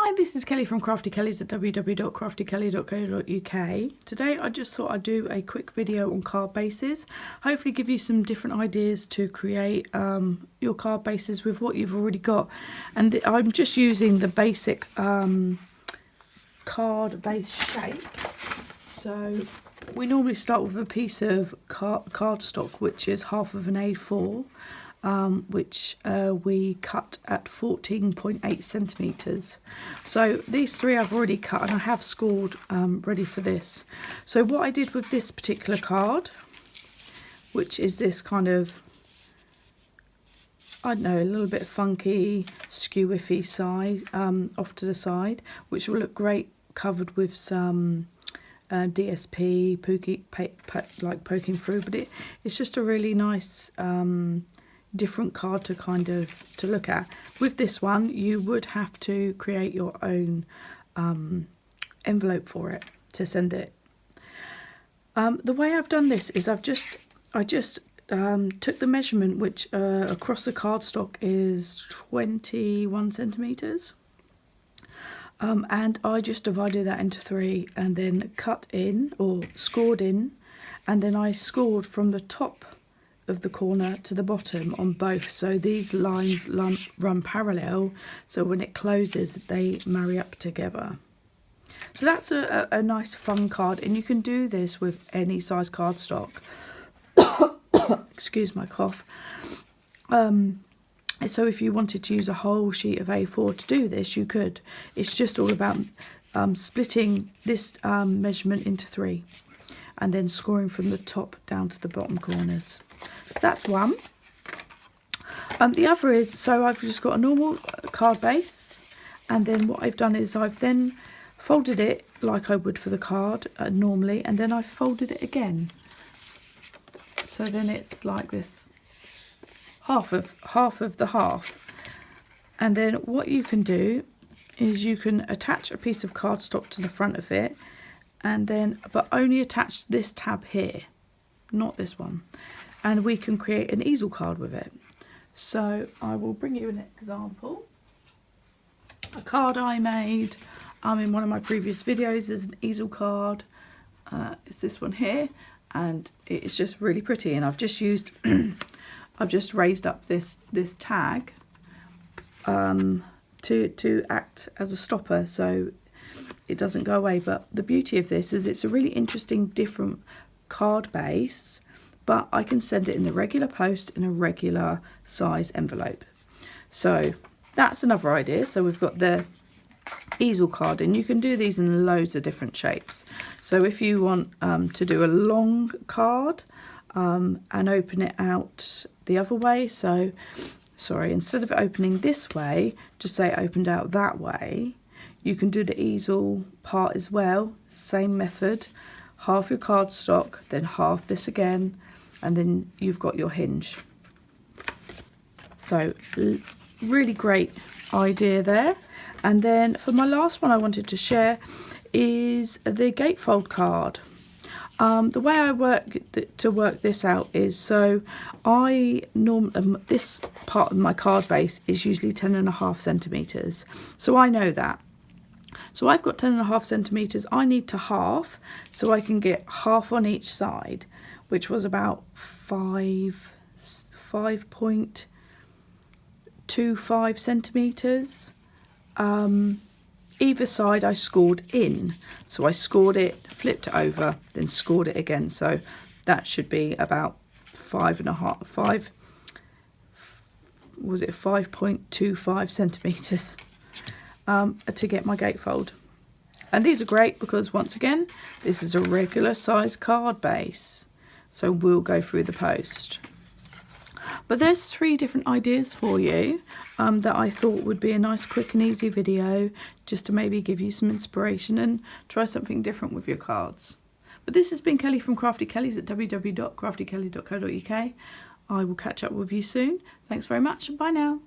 Hi, this is Kelly from Crafty Kellys at www.craftykelly.co.uk. Today I just thought I'd do a quick video on card bases, hopefully give you some different ideas to create your card bases with what you've already got. And I'm just using the basic card base shape. So we normally start with a piece of cardstock, which is half of an A4. Which we cut at 14.8 centimetres. So these three I've already cut and I have scored ready for this. So what I did with this particular card, which is this kind of, I don't know, a little bit funky, skew-iffy side, off to the side, which will look great covered with some DSP, like poking through, but it's just a really nice different card to to look at. With this one you would have to create your own envelope for it to send it. The way I've done this is I just took the measurement, which across the cardstock is 21 centimetres, and I just divided that into three and then cut in or scored in, and then I scored from the top of the corner to the bottom on both, so these lines run parallel, so when it closes they marry up together. So that's a nice fun card, and you can do this with any size cardstock. Excuse my cough. So if you wanted to use a whole sheet of A4 to do this, you could. It's just all about splitting this measurement into three and then scoring from the top down to the bottom corners. So that's one. The other is, so I've just got a normal card base, and then what I've done is I've then folded it like I would for the card normally, and then I've folded it again. So then it's like this, half of the half. And then what you can do is you can attach a piece of cardstock to the front of it, and then, but only attach this tab here, not this one, and we can create an easel card with it. So I will bring you an example. A card I made in one of my previous videos is an easel card. It's this one here, and it's just really pretty, and I've just used I've just raised up this tag to act as a stopper, so it doesn't go away. But the beauty of this is it's a really interesting different card base, but I can send it in the regular post in a regular size envelope. So that's another idea. So we've got the easel card, and you can do these in loads of different shapes. So if you want to do a long card and open it out the other way, so sorry, instead of opening this way, just say it opened out that way. You can do the easel part as well, same method, half your cardstock, then half this again, and then you've got your hinge. So really great idea there. And then for my last one I wanted to share is the gatefold card. The way I work this out is, so this part of my card base is usually 10.5 centimetres, so I know that. So I've got 10.5 centimetres. I need to half, so I can get half on each side, which was about 5.25 centimetres. Either side I scored in, so I scored it, flipped it over, then scored it again. So that should be about 5.25 centimetres to get my gatefold. And these are great because, once again, this is a regular size card base, so we'll go through the post. But there's three different ideas for you that I thought would be a nice, quick and easy video, just to maybe give you some inspiration and try something different with your cards. But this has been Kelly from Crafty Kellys at www.craftykelly.co.uk. I will catch up with you soon. Thanks very much, and bye now.